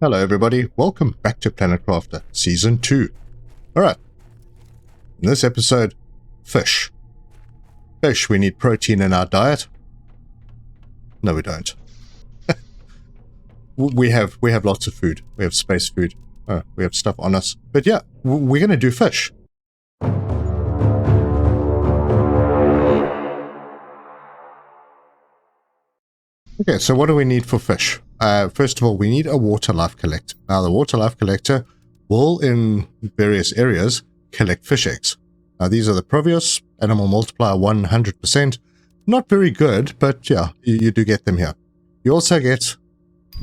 Hello everybody, welcome back to Planet Crafter Season 2. Alright, in this episode, fish. Fish, we need protein in our diet. No we don't. we have lots of food, we have space food, we have stuff on us. But yeah, we're going to do fish. Okay, so what do we need for fish? First of all, we need a water life collector. Now, the water life collector will, in various areas, collect fish eggs. Now, these are the Provius, animal multiplier 100%. Not very good, but yeah, you do get them here. You also get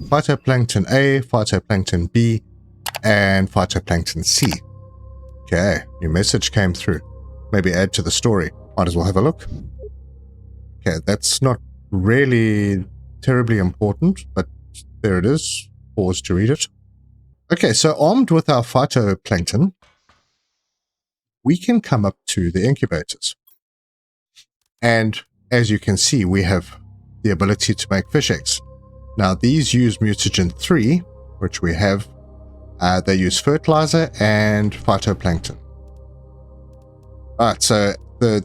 phytoplankton A, phytoplankton B, and phytoplankton C. Okay, new message came through. Maybe add to the story. Might as well have a look. Okay, that's not really terribly important, but there it is. Pause to read it. Okay, so armed with our phytoplankton, we can come up to the incubators. And as you can see, we have the ability to make fish eggs. Now, these use mutagen 3, which we have. They use fertilizer and phytoplankton. Alright, so the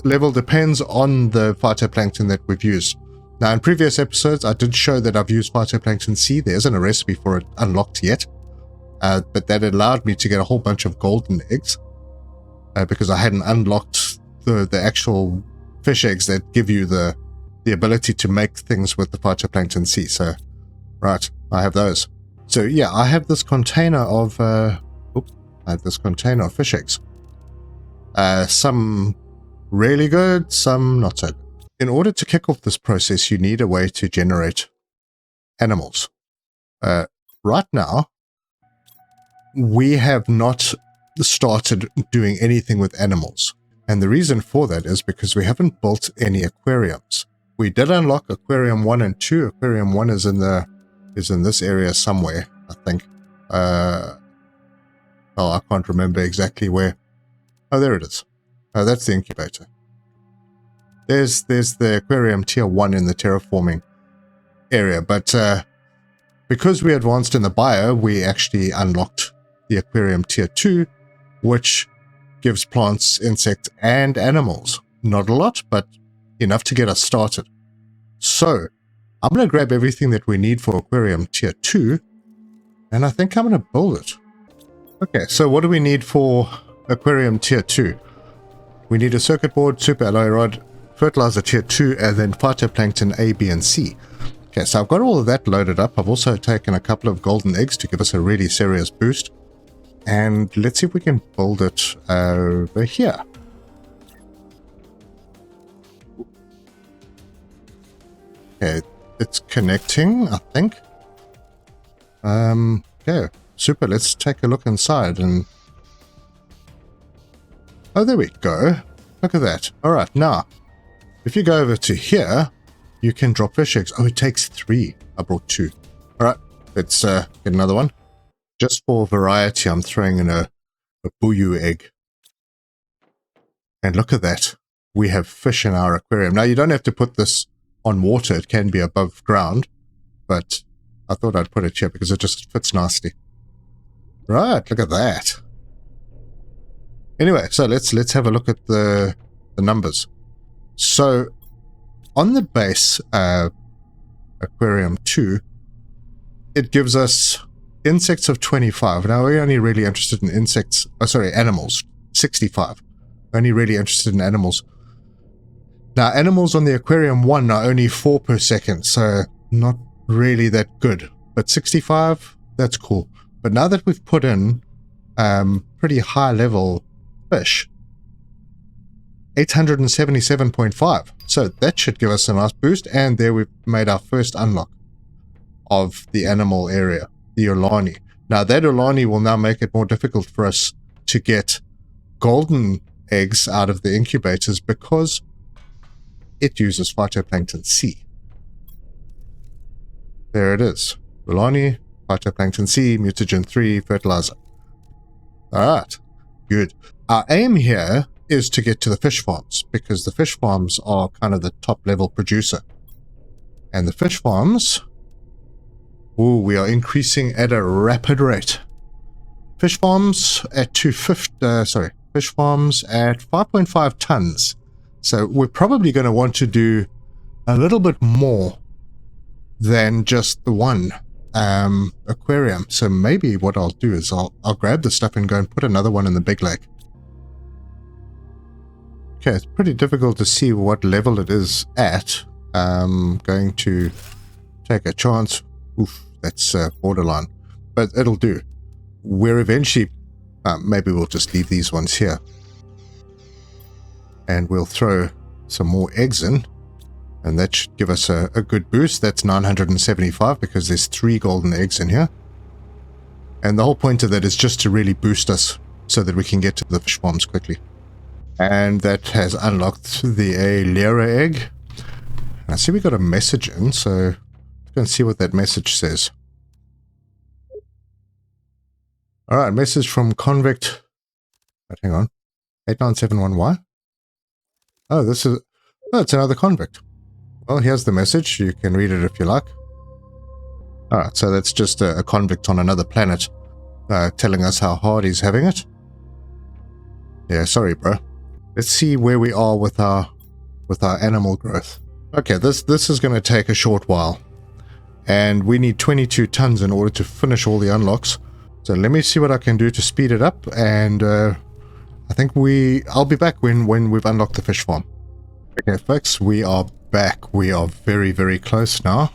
level depends on the phytoplankton that we've used. Now, in previous episodes, I did show that I've used phytoplankton C. There isn't a recipe for it unlocked yet, but that allowed me to get a whole bunch of golden eggs because I hadn't unlocked the actual fish eggs that give you the ability to make things with the phytoplankton C. So, right, I have those. So yeah, I have this container of fish eggs. Some really good, some not so good. In order to kick off this process, you need a way to generate animals. Right now, we have not started doing anything with animals. And the reason for that is because we haven't built any aquariums. We did unlock Aquarium 1 and 2. Aquarium 1 is in this area somewhere, I think. I can't remember exactly where. Oh, there it is. Oh, that's the incubator. There's the aquarium tier 1 in the terraforming area, but because we advanced in the bio, we actually unlocked the aquarium tier 2, which gives plants, insects, and animals. Not a lot, but enough to get us started. So, I'm going to grab everything that we need for aquarium tier 2, and I think I'm going to build it. Okay, so what do we need for aquarium tier 2? We need a circuit board, super alloy rod, fertilizer tier 2, and then phytoplankton A, B, and C. Okay, so I've got all of that loaded up. I've also taken a couple of golden eggs to give us a really serious boost. And let's see if we can build it over here. Okay, it's connecting, I think. Okay, super. Let's take a look inside and... Oh, there we go. Look at that. All right, now, if you go over to here, you can drop fish eggs. Oh, it takes 3. I brought 2. All right, let's get another one. Just for variety, I'm throwing in a buyu egg. And look at that. We have fish in our aquarium. Now, you don't have to put this on water. It can be above ground. But I thought I'd put it here because it just fits nicely. Right, look at that. Anyway, so let's have a look at the numbers. So, on the base aquarium 2, it gives us insects of 25. Now, we're only really interested in animals, 65. Only really interested in animals. Now, animals on the aquarium 1 are only 4 per second, so not really that good. But 65, that's cool. But now that we've put in pretty high level fish, 877.5. So that should give us a nice boost. And there we've made our first unlock of the animal area, the Olani. Now that Olani will now make it more difficult for us to get golden eggs out of the incubators because it uses phytoplankton C. There it is. Olani, phytoplankton C, mutagen 3, fertilizer. Alright, good. Our aim here is to get to the fish farms, because the fish farms are kind of the top level producer. And the fish farms Ooh, we are increasing at a rapid rate. Fish farms at 250, fish farms at 5.5 tons. So we're probably going to want to do a little bit more than just the one aquarium. So maybe what I'll do is I'll grab the stuff and go and put another one in the big lake. Okay, it's pretty difficult to see what level it is at. Going to take a chance. Oof, that's borderline, but it'll do. We're eventually, maybe we'll just leave these ones here. And we'll throw some more eggs in. And that should give us a good boost. That's 975 because there's 3 golden eggs in here. And the whole point of that is just to really boost us so that we can get to the fish farms quickly. And that has unlocked the Lera egg. And I see we got a message in, so let's go and see what that message says. Alright, message from convict. Wait, hang on. 8971Y? Oh, this is... Oh, it's another convict. Well, here's the message. You can read it if you like. Alright, so that's just a convict on another planet telling us how hard he's having it. Yeah, sorry, bro. Let's see where we are with our animal growth. Okay, this is going to take a short while. And we need 22 tons in order to finish all the unlocks. So let me see what I can do to speed it up. And I think I'll be back when we've unlocked the fish farm. Okay, folks, we are back. We are very, very close now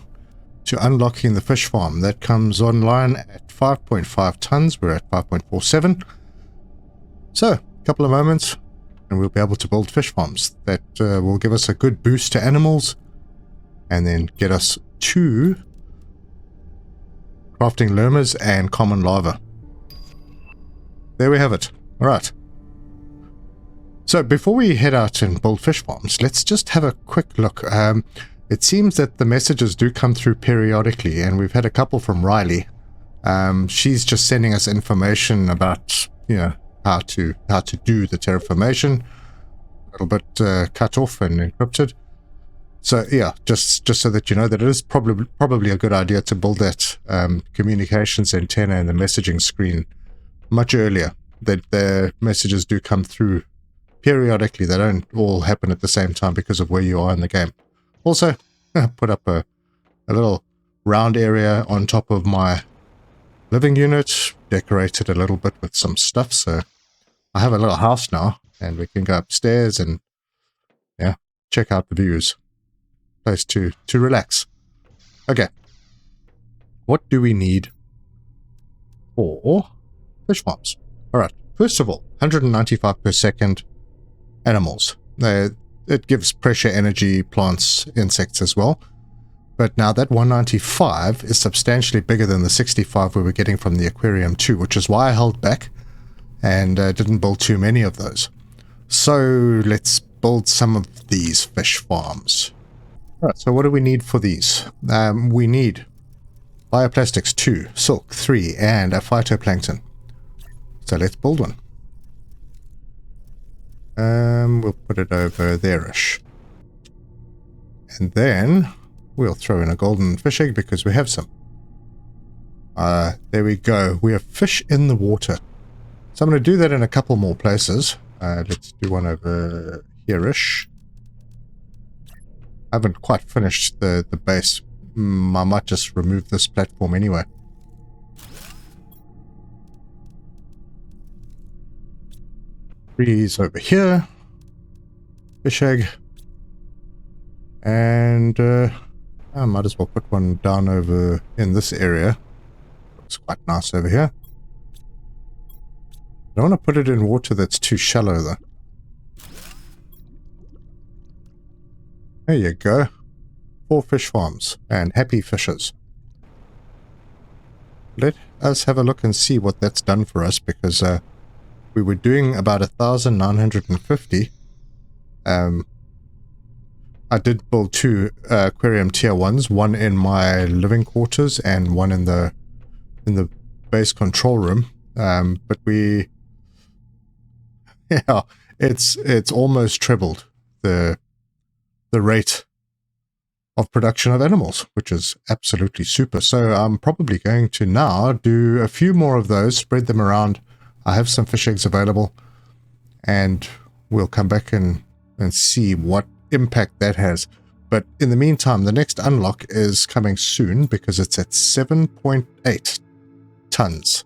to unlocking the fish farm. That comes online at 5.5 tons. We're at 5.47. So, a couple of moments, and we'll be able to build fish farms. That will give us a good boost to animals, and then get us to crafting lermas and common lava. There we have it. All right. So before we head out and build fish farms, let's just have a quick look. It seems that the messages do come through periodically, and we've had a couple from Riley. She's just sending us information about, how to do the terraformation. A little bit cut off and encrypted. So yeah, just so that you know that it is probably a good idea to build that communications antenna and the messaging screen much earlier. That the messages do come through periodically. They don't all happen at the same time because of where you are in the game. Also, put up a little round area on top of my living unit, decorated a little bit with some stuff, so I have a little house now, and we can go upstairs and check out the views. Place to relax. Okay, what do we need for fish farms? Alright, first of all, 195 per second animals. It gives pressure, energy, plants, insects as well. But now that 195 is substantially bigger than the 65 we were getting from the aquarium 2, which is why I held back and didn't build too many of those. So let's build some of these fish farms. Alright, so what do we need for these? We need bioplastics 2, silk 3, and a phytoplankton. So let's build one. We'll put it over there-ish. And then we'll throw in a golden fish egg because we have some. There we go. We have fish in the water. So I'm going to do that in a couple more places. Let's do one over here-ish. I haven't quite finished the base. I might just remove this platform anyway. Trees over here. Fish egg. And I might as well put one down over in this area. Looks quite nice over here. I don't want to put it in water that's too shallow though. There you go. 4 fish farms and happy fishers. Let us have a look and see what that's done for us, because we were doing about 1,950. I did build 2 aquarium tier 1s, one in my living quarters and one in the base control room. But we, it's almost trebled the rate of production of animals, which is absolutely super. So I'm probably going to now do a few more of those, spread them around. I have some fish eggs available, and we'll come back and see what impact that has. But in the meantime, the next unlock is coming soon because it's at 7.8 tons.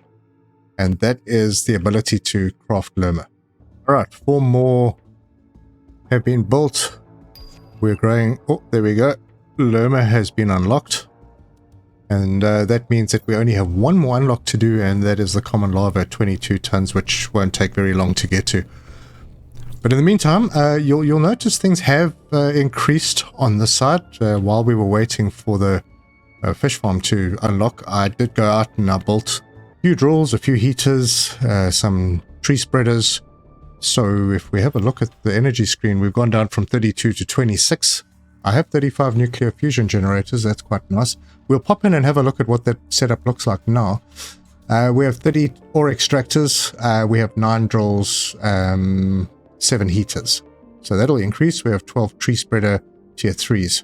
And that is the ability to craft Lerma. All right, 4 more have been built. We're growing. Oh, there we go. Lerma has been unlocked. And that means that we only have one more unlock to do, and that is the common lava at 22 tons, which won't take very long to get to. But in the meantime, you'll notice things have increased on this side. While we were waiting for the fish farm to unlock, I did go out and I built a few drills, a few heaters, some tree spreaders. So if we have a look at the energy screen, we've gone down from 32 to 26. I have 35 nuclear fusion generators. That's quite nice. We'll pop in and have a look at what that setup looks like now. We have 30 ore extractors. We have 9 drills, 7 heaters. So that'll increase. We have 12 tree spreader tier 3s.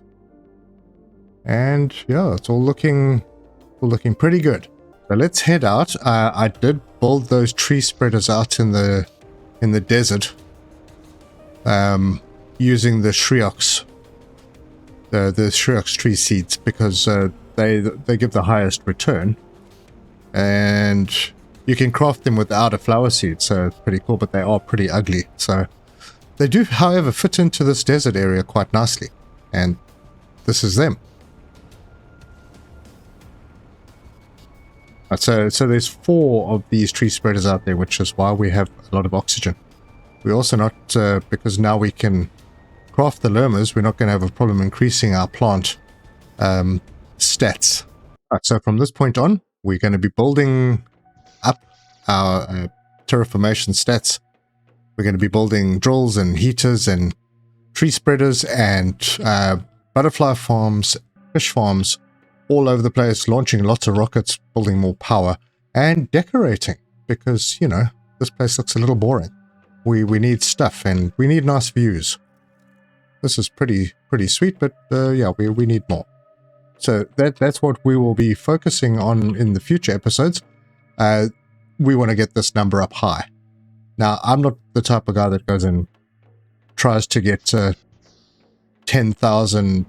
And yeah, it's all looking pretty good. So let's head out. I did build those tree spreaders out in the desert using the Shriox, the Shriox tree seeds, because they give the highest return. And you can craft them without a flower seed, so it's pretty cool, but they are pretty ugly. So they do, however, fit into this desert area quite nicely. And this is them. So there's 4 of these tree spreaders out there, which is why we have a lot of oxygen. We're also not, because now we can craft the Lermas, we're not going to have a problem increasing our plant stats. Right, so from this point on, we're going to be building up our terraformation stats. We're going to be building drills and heaters and tree spreaders and butterfly farms, fish farms, all over the place, launching lots of rockets, building more power, and decorating, because, you know, this place looks a little boring. We need stuff, and we need nice views. This is pretty sweet, but yeah, we need more. So that's what we will be focusing on in the future episodes. We want to get this number up high. Now, I'm not the type of guy that goes and tries to get 10,000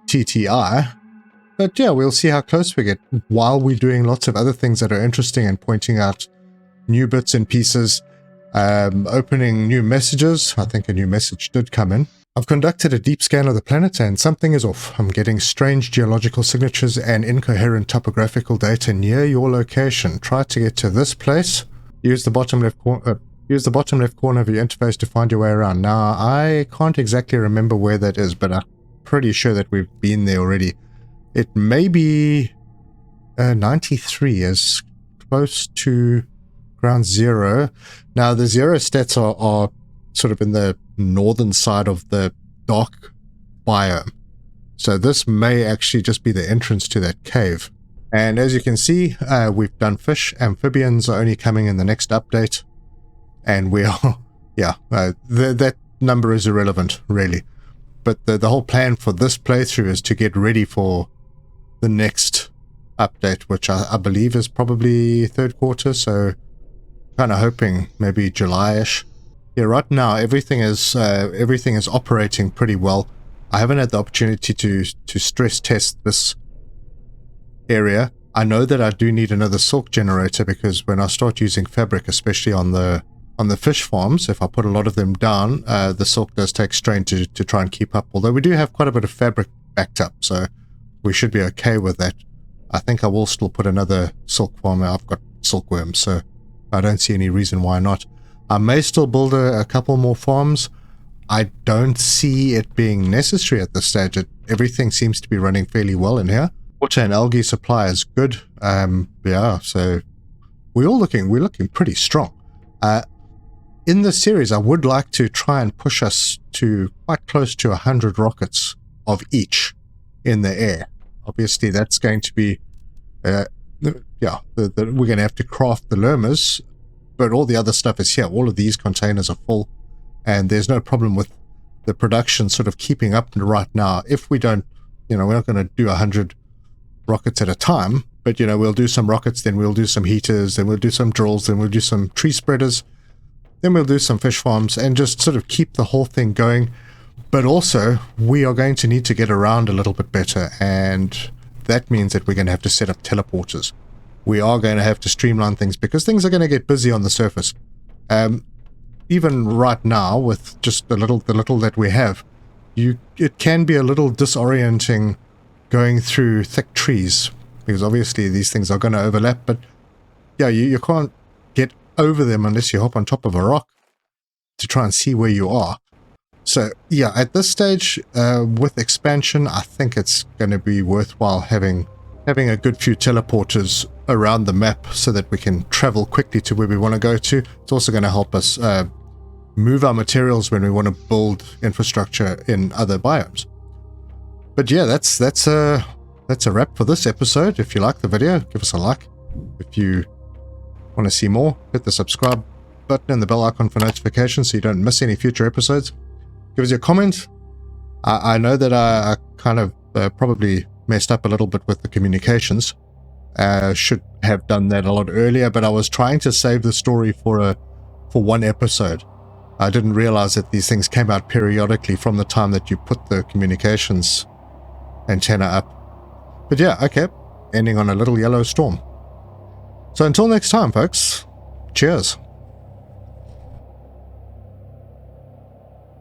TTI, but yeah, we'll see how close we get while we're doing lots of other things that are interesting and pointing out new bits and pieces, opening new messages. I think a new message did come in. I've conducted a deep scan of the planet and something is off. I'm getting strange geological signatures and incoherent topographical data near your location. Try to get to this place. Use the bottom left corner of your interface to find your way around. Now, I can't exactly remember where that is, but I'm pretty sure that we've been there already. It may be 93, as close to ground zero. Now, the zero stats are sort of in the northern side of the dark biome. So this may actually just be the entrance to that cave. And as you can see, we've done fish. Amphibians are only coming in the next update. And we are, yeah, that number is irrelevant, really. But the whole plan for this playthrough is to get ready for the next update, which I believe is probably 3rd quarter, so kind of hoping maybe July-ish. Yeah, right now everything is operating pretty well. I haven't had the opportunity to stress test this area. I know that I do need another silk generator, because when I start using fabric, especially on the fish farms, if I put a lot of them down, the silk does take strain to try and keep up. Although we do have quite a bit of fabric backed up, so we should be okay with that. I think I will still put another silk farm. I've got silkworms, so I don't see any reason why not. I may still build a couple more farms. I don't see it being necessary at this stage. Everything seems to be running fairly well in here. Water and algae supply is good. Yeah, so we're looking pretty strong. In this series, I would like to try and push us to quite close to 100 rockets of each in the air. Obviously, that's going to be, we're going to have to craft the Lermas, but all the other stuff is here. All of these containers are full, and there's no problem with the production sort of keeping up right now. If we don't, we're not going to do 100 rockets at a time, but we'll do some rockets, then we'll do some heaters, then we'll do some drills, then we'll do some tree spreaders, then we'll do some fish farms, and just sort of keep the whole thing going. But also, we are going to need to get around a little bit better, and that means that we're going to have to set up teleporters. We are going to have to streamline things because things are going to get busy on the surface. Even right now, with just the little that we have, it can be a little disorienting going through thick trees, because obviously these things are going to overlap, but yeah, you can't get over them unless you hop on top of a rock to try and see where you are. So yeah, at this stage, with expansion, I think it's going to be worthwhile having a good few teleporters around the map so that we can travel quickly to where we want to go to. It's also going to help us move our materials when we want to build infrastructure in other biomes. But yeah, that's a wrap for this episode. If you like the video, give us a like. If you want to see more, hit the subscribe button and the bell icon for notifications so you don't miss any future episodes. Give us your comment. I know that I kind of probably messed up a little bit with the communications. Should have done that a lot earlier, but I was trying to save the story for one episode. I didn't realize that these things came out periodically from the time that you put the communications antenna up. But yeah, okay, ending on a little yellow storm. So until next time, folks, cheers.